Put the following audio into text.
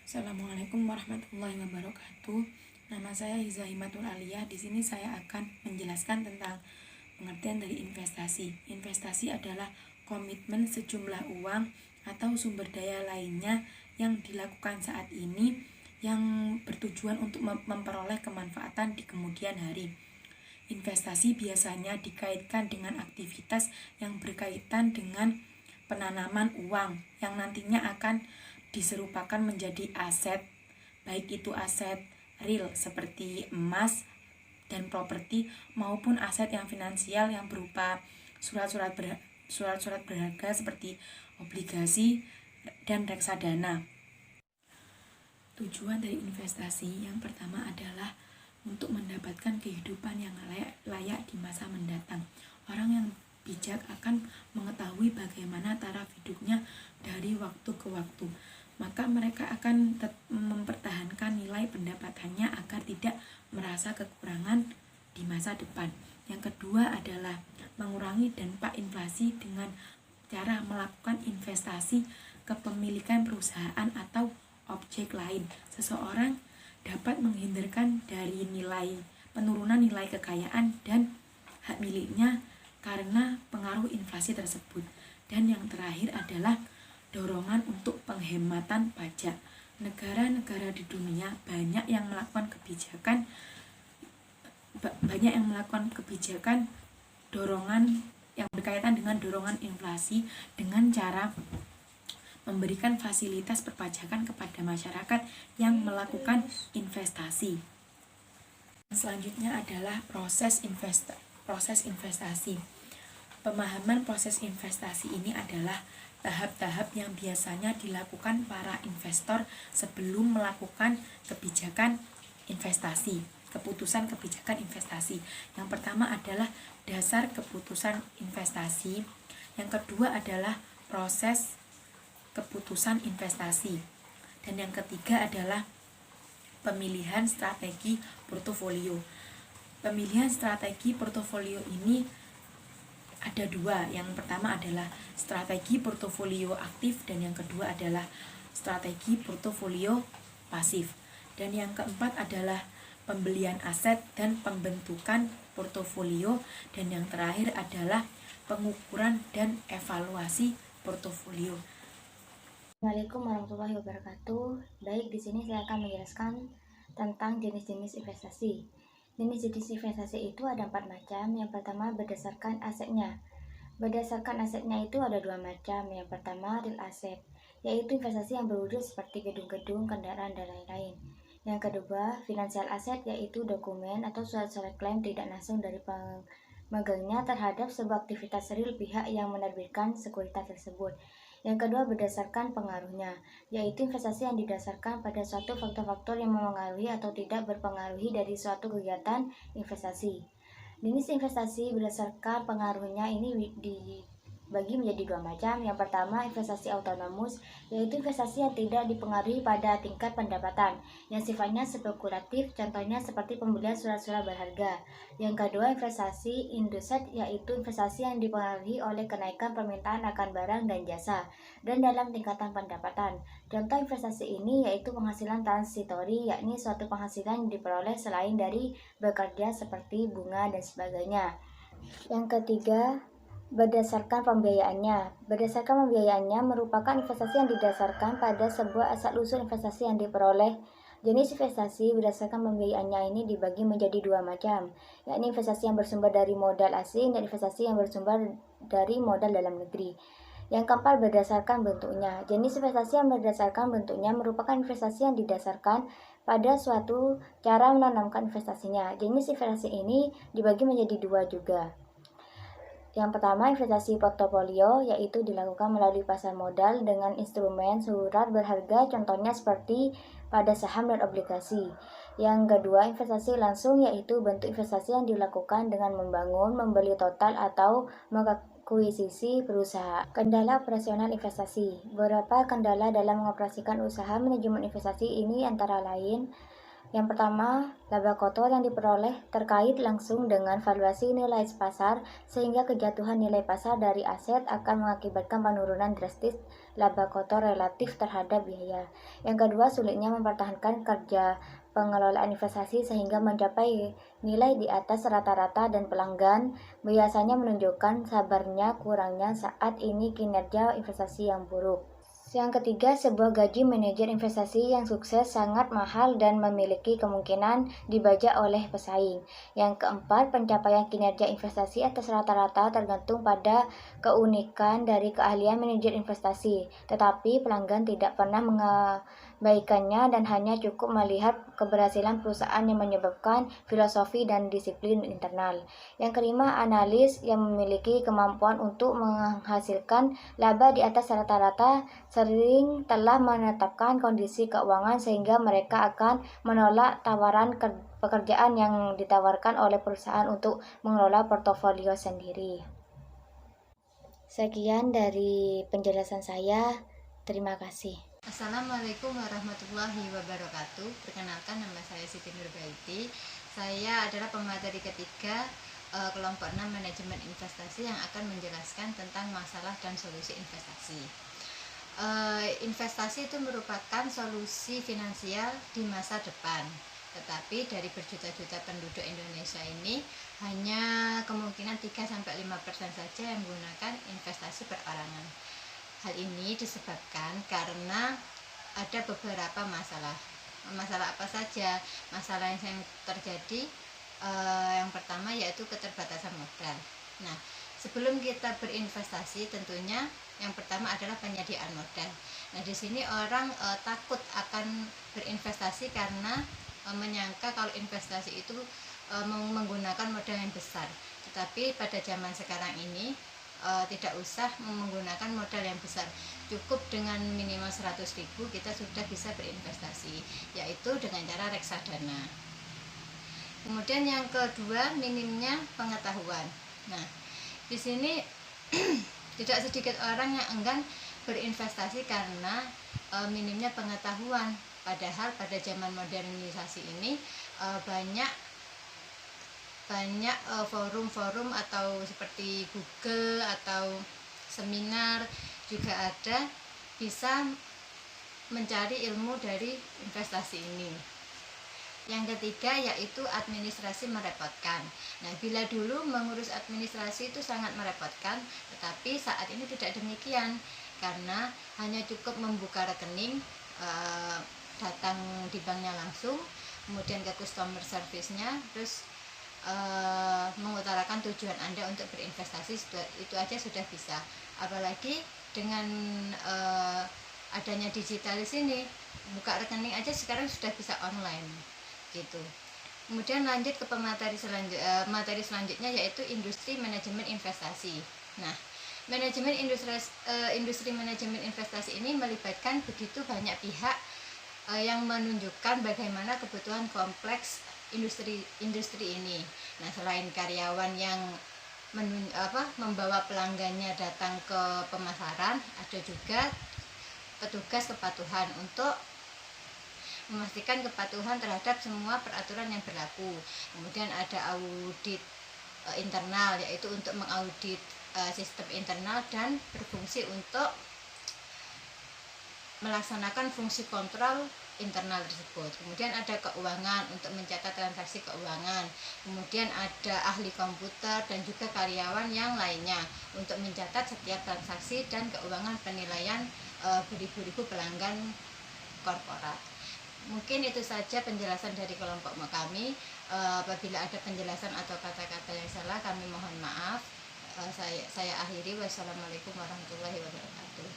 Assalamualaikum warahmatullahi wabarakatuh. Nama saya Hiza Himatul Aliyah. Di sini saya akan menjelaskan tentang pengertian dari investasi. Investasi adalah komitmen sejumlah uang atau sumber daya lainnya yang dilakukan saat ini yang bertujuan untuk memperoleh kemanfaatan di kemudian hari. Investasi biasanya dikaitkan dengan aktivitas yang berkaitan dengan penanaman uang yang nantinya akan diserupakan menjadi aset, baik itu aset real seperti emas dan properti maupun aset yang finansial yang berupa surat-surat berharga seperti obligasi dan reksadana. Tujuan dari investasi yang pertama adalah untuk mendapatkan kehidupan yang layak di masa mendatang. Orang yang bijak akan mengetahui bagaimana taraf hidupnya dari waktu ke waktu. Maka mereka akan mempertahankan nilai pendapatannya agar tidak merasa kekurangan di masa depan. Yang kedua adalah mengurangi dampak inflasi dengan cara melakukan investasi kepemilikan perusahaan atau objek lain. Seseorang dapat menghindarkan dari penurunan nilai kekayaan dan hak miliknya karena pengaruh inflasi tersebut. Dan yang terakhir adalah dorongan untuk penghematan pajak. Negara-negara di dunia banyak yang melakukan kebijakan dorongan yang berkaitan dengan dorongan inflasi dengan cara memberikan fasilitas perpajakan kepada masyarakat yang melakukan investasi. Selanjutnya adalah proses investasi. Pemahaman proses investasi ini adalah tahap-tahap yang biasanya dilakukan para investor sebelum melakukan keputusan kebijakan investasi. Yang pertama adalah dasar keputusan investasi. Yang kedua adalah proses keputusan investasi. Dan yang ketiga adalah pemilihan strategi portofolio. Pemilihan strategi portofolio ini ada dua. Yang pertama adalah strategi portofolio aktif dan yang kedua adalah strategi portofolio pasif. Dan yang keempat adalah pembelian aset dan pembentukan portofolio, dan yang terakhir adalah pengukuran dan evaluasi portofolio. Assalamualaikum warahmatullahi wabarakatuh. Baik, di sini saya akan menjelaskan tentang jenis-jenis investasi. Jenis-jenis investasi itu ada 4 macam. Yang pertama berdasarkan asetnya. Berdasarkan asetnya itu ada 2 macam. Yang pertama real asset, yaitu investasi yang berwujud seperti gedung-gedung, kendaraan, dan lain-lain. Yang kedua financial asset, yaitu dokumen atau surat-surat klaim tidak langsung dari pemegangnya terhadap sebuah aktivitas real pihak yang menerbitkan sekuritas tersebut. Yang kedua berdasarkan pengaruhnya, yaitu investasi yang didasarkan pada suatu faktor-faktor yang memengaruhi atau tidak berpengaruhi dari suatu kegiatan investasi. Jenis investasi berdasarkan pengaruhnya ini dibagi menjadi 2 macam. Yang pertama investasi autonomus, yaitu investasi yang tidak dipengaruhi pada tingkat pendapatan, yang sifatnya spekulatif, contohnya seperti pembelian surat-surat berharga. Yang kedua investasi induced, yaitu investasi yang dipengaruhi oleh kenaikan permintaan akan barang dan jasa dan dalam tingkatan pendapatan. Contoh investasi ini yaitu penghasilan transitori, yakni suatu penghasilan yang diperoleh selain dari bekerja seperti bunga dan sebagainya. Yang ketiga berdasarkan pembiayaannya. Berdasarkan pembiayaannya merupakan investasi yang didasarkan pada sebuah asal-usul investasi yang diperoleh. Jenis investasi berdasarkan pembiayaannya ini dibagi menjadi 2 macam, yakni investasi yang bersumber dari modal asing dan investasi yang bersumber dari modal dalam negeri. Yang keempat berdasarkan bentuknya. Jenis investasi yang berdasarkan bentuknya merupakan investasi yang didasarkan pada suatu cara menanamkan investasinya. Jenis investasi ini dibagi menjadi 2 juga. Yang pertama investasi portofolio, yaitu dilakukan melalui pasar modal dengan instrumen surat berharga, contohnya seperti pada saham dan obligasi. Yang kedua investasi langsung, yaitu bentuk investasi yang dilakukan dengan membangun, membeli total atau mengakuisisi perusahaan. Kendala operasional investasi. Beberapa kendala dalam mengoperasikan usaha manajemen investasi ini antara lain Yang pertama, laba kotor yang diperoleh terkait langsung dengan valuasi nilai pasar, sehingga kejatuhan nilai pasar dari aset akan mengakibatkan penurunan drastis laba kotor relatif terhadap biaya. Yang kedua, sulitnya mempertahankan kerja pengelolaan investasi sehingga mencapai nilai di atas rata-rata, dan pelanggan biasanya menunjukkan sabarnya kurangnya saat ini kinerja investasi yang buruk. Yang ketiga, sebuah gaji manajer investasi yang sukses sangat mahal dan memiliki kemungkinan dibajak oleh pesaing. Yang keempat, pencapaian kinerja investasi atas rata-rata tergantung pada keunikan dari keahlian manajer investasi, tetapi pelanggan tidak pernah mengabaikannya dan hanya cukup melihat keberhasilan perusahaan yang menyebabkan filosofi dan disiplin internal. Yang kelima, analis yang memiliki kemampuan untuk menghasilkan laba di atas rata-rata sering telah menetapkan kondisi keuangan sehingga mereka akan menolak tawaran pekerjaan yang ditawarkan oleh perusahaan untuk mengelola portofolio sendiri. Sekian dari penjelasan saya. Terima kasih. Assalamualaikum warahmatullahi wabarakatuh. Perkenalkan, nama saya Siti Nurbaiti. Saya adalah pemateri ketiga kelompok 6 manajemen investasi yang akan menjelaskan tentang masalah dan solusi investasi. Investasi itu merupakan solusi finansial di masa depan, tetapi dari berjuta-juta penduduk Indonesia ini hanya kemungkinan 3-5% saja yang menggunakan investasi perorangan. Hal ini disebabkan karena ada beberapa masalah. Masalah apa saja? Masalah yang terjadi yang pertama yaitu keterbatasan modal. Nah, sebelum kita berinvestasi tentunya yang pertama adalah penyediaan modal. Nah, di sini orang takut akan berinvestasi karena menyangka kalau investasi itu menggunakan modal yang besar. Tetapi pada zaman sekarang ini tidak usah menggunakan modal yang besar, cukup dengan minimal 100.000 kita sudah bisa berinvestasi, yaitu dengan cara reksadana. Kemudian yang kedua, minimnya pengetahuan. Nah, di sini tidak sedikit orang yang enggan berinvestasi karena minimnya pengetahuan. Padahal pada zaman modernisasi ini banyak forum-forum atau seperti Google atau seminar juga ada, bisa mencari ilmu dari investasi ini. Yang ketiga yaitu administrasi merepotkan. Nah, bila dulu mengurus administrasi itu sangat merepotkan, tetapi saat ini tidak demikian, karena hanya cukup membuka rekening, datang di banknya langsung, kemudian ke customer service-nya, terus mengutarakan tujuan Anda untuk berinvestasi, itu aja sudah bisa. Apalagi dengan adanya digital di sini, buka rekening aja sekarang sudah bisa online gitu. Kemudian lanjut ke materi selanjutnya yaitu industri manajemen investasi. Nah, industri manajemen investasi ini melibatkan begitu banyak pihak yang menunjukkan bagaimana kebutuhan kompleks industri ini. Nah, selain karyawan yang membawa pelanggannya datang ke pemasaran, ada juga petugas kepatuhan untuk memastikan kepatuhan terhadap semua peraturan yang berlaku. Kemudian ada audit internal, yaitu untuk mengaudit sistem internal dan berfungsi untuk melaksanakan fungsi kontrol internal tersebut. Kemudian ada keuangan untuk mencatat transaksi keuangan. Kemudian ada ahli komputer dan juga karyawan yang lainnya untuk mencatat setiap transaksi dan keuangan penilaian beribu-ribu pelanggan korporat. Mungkin itu saja penjelasan dari kelompok kami. Apabila ada penjelasan atau kata-kata yang salah, kami mohon maaf. Saya akhiri. Wassalamualaikum warahmatullahi wabarakatuh.